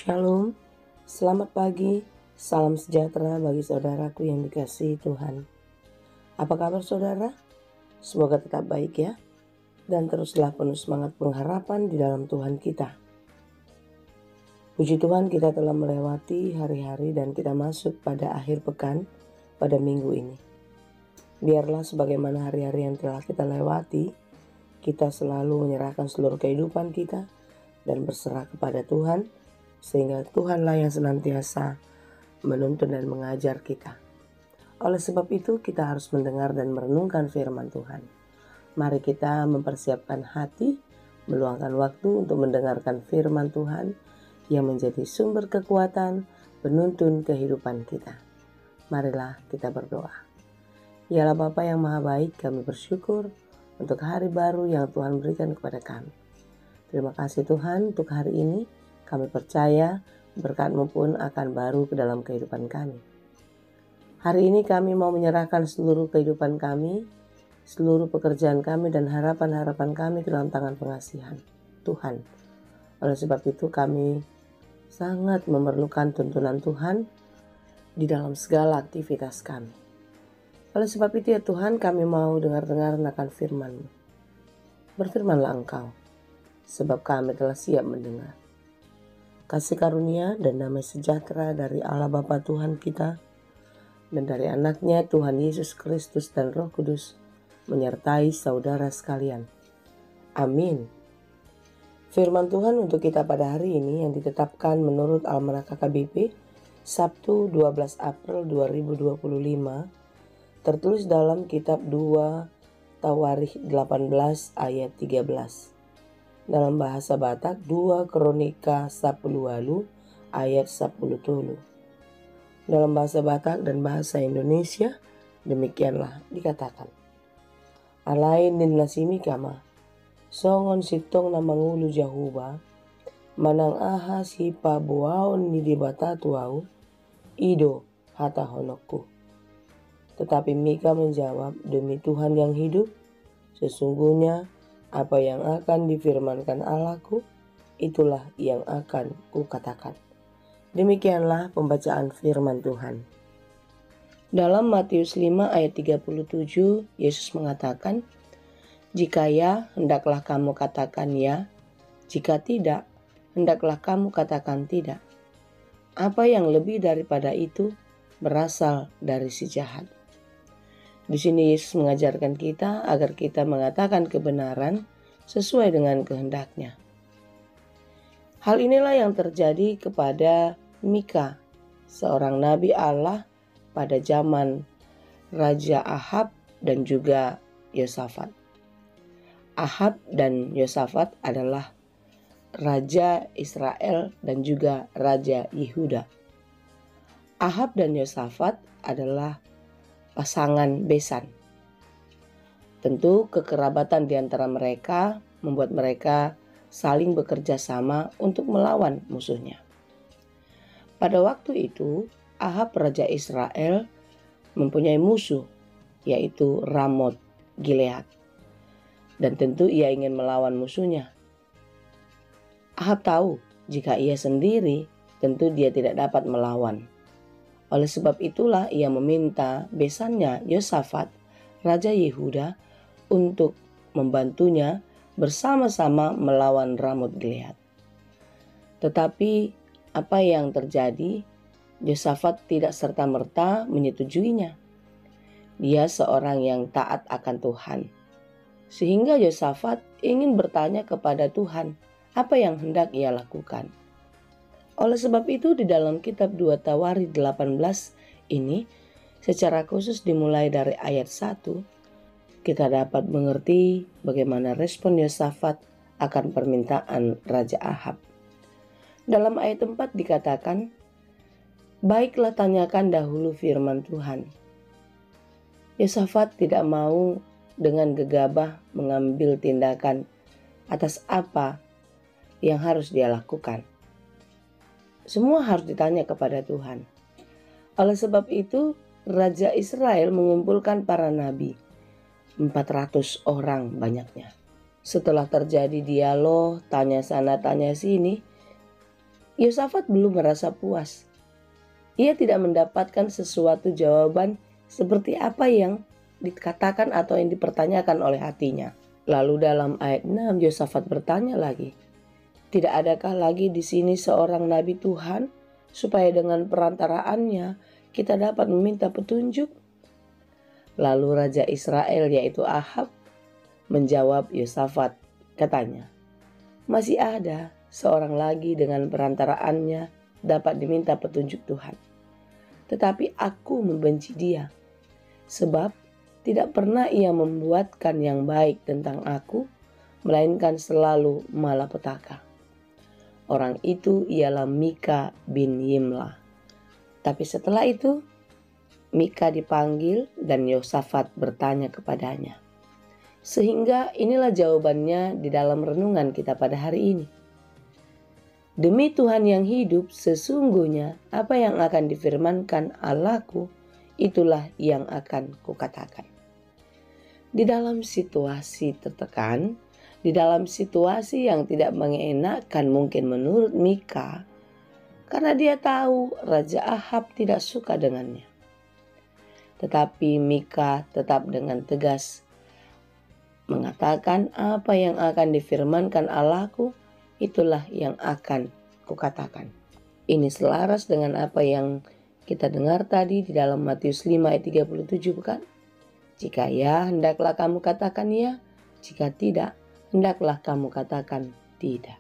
Shalom, selamat pagi, salam sejahtera bagi saudaraku yang dikasihi Tuhan. Apa kabar saudara? Semoga tetap baik ya, dan teruslah penuh semangat pengharapan di dalam Tuhan kita. Puji Tuhan, kita telah melewati hari-hari dan kita masuk pada akhir pekan pada minggu ini. Biarlah sebagaimana hari-hari yang telah kita lewati, kita selalu menyerahkan seluruh kehidupan kita dan berserah kepada Tuhan, sehingga Tuhanlah yang senantiasa menuntun dan mengajar kita. Oleh sebab itu kita harus mendengar dan merenungkan firman Tuhan. Mari kita mempersiapkan hati, meluangkan waktu untuk mendengarkan firman Tuhan yang menjadi sumber kekuatan, penuntun kehidupan kita. Marilah kita berdoa. Ya Allah Bapa yang Maha Baik, kami bersyukur untuk hari baru yang Tuhan berikan kepada kami. Terima kasih Tuhan untuk hari ini. Kami percaya berkat-Mu pun akan baru ke dalam kehidupan kami. Hari ini kami mau menyerahkan seluruh kehidupan kami, seluruh pekerjaan kami dan harapan-harapan kami ke dalam tangan pengasihan Tuhan. Oleh sebab itu kami sangat memerlukan tuntunan Tuhan di dalam segala aktivitas kami. Oleh sebab itu ya Tuhan, kami mau dengar-dengar akan firman-Mu. Berfirmanlah Engkau, sebab kami telah siap mendengar. Kasih karunia dan damai sejahtera dari Allah Bapa Tuhan kita dan dari anaknya Tuhan Yesus Kristus dan Roh Kudus menyertai saudara sekalian. Amin. Firman Tuhan untuk kita pada hari ini yang ditetapkan menurut Almanak KKBP Sabtu 12 April 2025 tertulis dalam kitab 2 Tawarikh 18 ayat 13. Dalam bahasa Batak 2 Kronika 10 ayat 10 tulu. Dalam bahasa Batak dan bahasa Indonesia demikianlah dikatakan. Alain din nasimi kama, songon sitong na mangulu jahuba, manang aha si pabuaon ni dibata tuau, ido hata honokku. Tetapi Mika menjawab, demi Tuhan yang hidup, sesungguhnya apa yang akan difirmankan Allahku, itulah yang akan kukatakan. Demikianlah pembacaan firman Tuhan. Dalam Matius 5 ayat 37, Yesus mengatakan, jika ya, hendaklah kamu katakan ya, jika tidak, hendaklah kamu katakan tidak. Apa yang lebih daripada itu berasal dari si jahat. Di sini Yesus mengajarkan kita agar kita mengatakan kebenaran sesuai dengan kehendaknya. Hal inilah yang terjadi kepada Mika, seorang nabi Allah pada zaman Raja Ahab dan juga Yosafat. Ahab dan Yosafat adalah Raja Israel dan juga Raja Yehuda. Ahab dan Yosafat adalah pasangan besan. Tentu kekerabatan di antara mereka membuat mereka saling bekerja sama untuk melawan musuhnya. Pada waktu itu, Ahab Raja Israel mempunyai musuh, yaitu Ramoth Gilead. Dan tentu ia ingin melawan musuhnya. Ahab tahu jika ia sendiri, tentu dia tidak dapat melawan. Oleh sebab itulah ia meminta besannya Yosafat, Raja Yehuda, untuk membantunya bersama-sama melawan Ramoth Gilead. Tetapi apa yang terjadi? Yosafat tidak serta-merta menyetujuinya. Dia seorang yang taat akan Tuhan. Sehingga Yosafat ingin bertanya kepada Tuhan apa yang hendak ia lakukan. Oleh sebab itu di dalam kitab 2 Tawarikh 18 ini secara khusus dimulai dari ayat 1 kita dapat mengerti bagaimana respon Yosafat akan permintaan Raja Ahab. Dalam ayat 4 dikatakan, baiklah tanyakan dahulu firman Tuhan. Yosafat tidak mau dengan gegabah mengambil tindakan atas apa yang harus dia lakukan. Semua harus ditanya kepada Tuhan. Oleh sebab itu, Raja Israel mengumpulkan para nabi, 400 orang banyaknya. Setelah terjadi dialog, tanya sana tanya sini, Yosafat belum merasa puas. Ia tidak mendapatkan sesuatu jawaban seperti apa yang dikatakan atau yang dipertanyakan oleh hatinya. Lalu dalam ayat 6 Yosafat bertanya lagi, "Tidak adakah lagi di sini seorang nabi Tuhan supaya dengan perantaraannya kita dapat meminta petunjuk?" Lalu Raja Israel yaitu Ahab menjawab Yosafat, katanya, "Masih ada seorang lagi dengan perantaraannya dapat diminta petunjuk Tuhan. Tetapi aku membenci dia, sebab tidak pernah ia membuatkan yang baik tentang aku, melainkan selalu malapetaka. Orang itu ialah Mika bin Yimlah." Tapi setelah itu, Mika dipanggil dan Yosafat bertanya kepadanya. Sehingga inilah jawabannya di dalam renungan kita pada hari ini. "Demi Tuhan yang hidup, sesungguhnya apa yang akan difirmankan Allahku, itulah yang akan kukatakan." Di dalam situasi tertekan, di dalam situasi yang tidak mengenakan mungkin menurut Mika, karena dia tahu Raja Ahab tidak suka dengannya. Tetapi Mika tetap dengan tegas mengatakan, "Apa yang akan difirmankan Allahku, itulah yang akan kukatakan." Ini selaras dengan apa yang kita dengar tadi di dalam Matius 5 ayat 37, bukan? "Jika ya, hendaklah kamu katakan ya. Jika tidak, hendaklah kamu katakan tidak."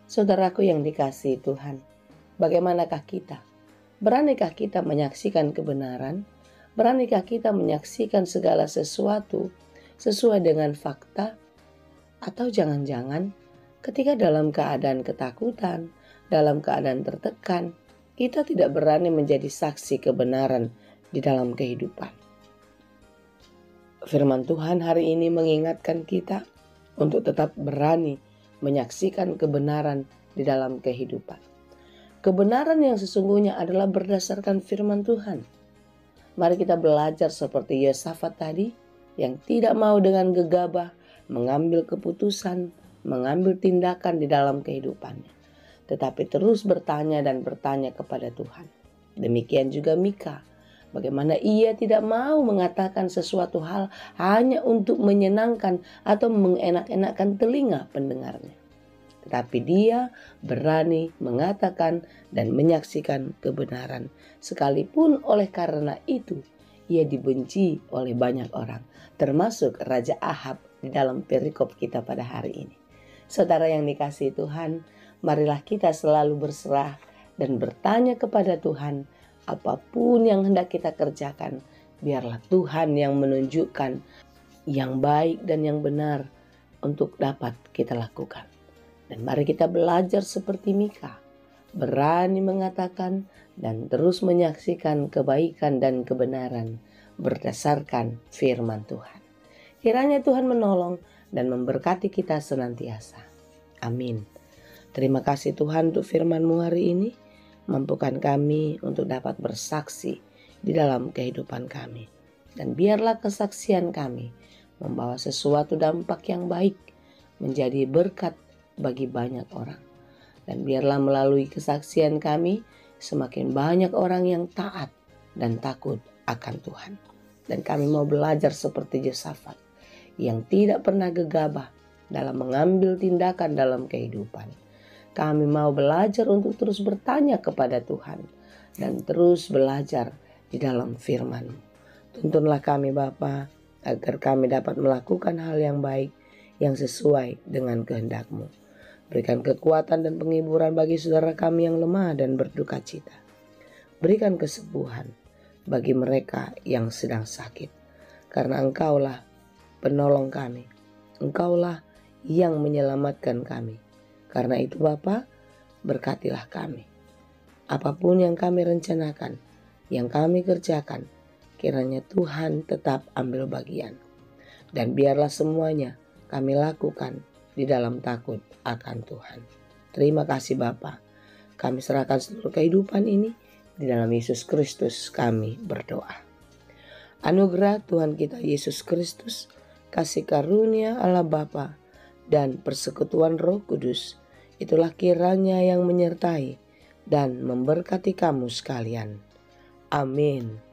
Saudaraku yang dikasihi Tuhan, bagaimanakah kita? Beranikah kita menyaksikan kebenaran? Beranikah kita menyaksikan segala sesuatu sesuai dengan fakta? Atau jangan-jangan ketika dalam keadaan ketakutan, dalam keadaan tertekan, kita tidak berani menjadi saksi kebenaran di dalam kehidupan? Firman Tuhan hari ini mengingatkan kita untuk tetap berani menyaksikan kebenaran di dalam kehidupan. Kebenaran yang sesungguhnya adalah berdasarkan firman Tuhan. Mari kita belajar seperti Yosafat tadi yang tidak mau dengan gegabah mengambil keputusan, mengambil tindakan di dalam kehidupannya, tetapi terus bertanya dan bertanya kepada Tuhan. Demikian juga Mika, bagaimana ia tidak mau mengatakan sesuatu hal hanya untuk menyenangkan atau mengenak-enakkan telinga pendengarnya. Tetapi dia berani mengatakan dan menyaksikan kebenaran. Sekalipun oleh karena itu ia dibenci oleh banyak orang, termasuk Raja Ahab di dalam perikop kita pada hari ini. Saudara yang dikasihi Tuhan, marilah kita selalu berserah dan bertanya kepada Tuhan, apapun yang hendak kita kerjakan, biarlah Tuhan yang menunjukkan yang baik dan yang benar untuk dapat kita lakukan. Dan mari kita belajar seperti Mika, berani mengatakan dan terus menyaksikan kebaikan dan kebenaran berdasarkan firman Tuhan. Kiranya Tuhan menolong dan memberkati kita senantiasa. Amin. Terima kasih Tuhan untuk firman-Mu hari ini. Mampukan kami untuk dapat bersaksi di dalam kehidupan kami. Dan biarlah kesaksian kami membawa sesuatu dampak yang baik, menjadi berkat bagi banyak orang. Dan biarlah melalui kesaksian kami semakin banyak orang yang taat dan takut akan Tuhan. Dan kami mau belajar seperti Yosafat yang tidak pernah gegabah dalam mengambil tindakan dalam kehidupan. Kami mau belajar untuk terus bertanya kepada Tuhan dan terus belajar di dalam firman-Mu. Tuntunlah kami Bapa agar kami dapat melakukan hal yang baik yang sesuai dengan kehendak-Mu. Berikan kekuatan dan penghiburan bagi saudara kami yang lemah dan berduka cita. Berikan kesembuhan bagi mereka yang sedang sakit. Karena Engkaulah penolong kami. Engkaulah yang menyelamatkan kami. Karena itu Bapa, berkatilah kami. Apapun yang kami rencanakan, yang kami kerjakan, kiranya Tuhan tetap ambil bagian. Dan biarlah semuanya kami lakukan di dalam takut akan Tuhan. Terima kasih Bapa. Kami serahkan seluruh kehidupan ini di dalam Yesus Kristus kami berdoa. Anugerah Tuhan kita Yesus Kristus, kasih karunia Allah Bapa dan persekutuan Roh Kudus itulah kiranya yang menyertai dan memberkati kamu sekalian. Amin.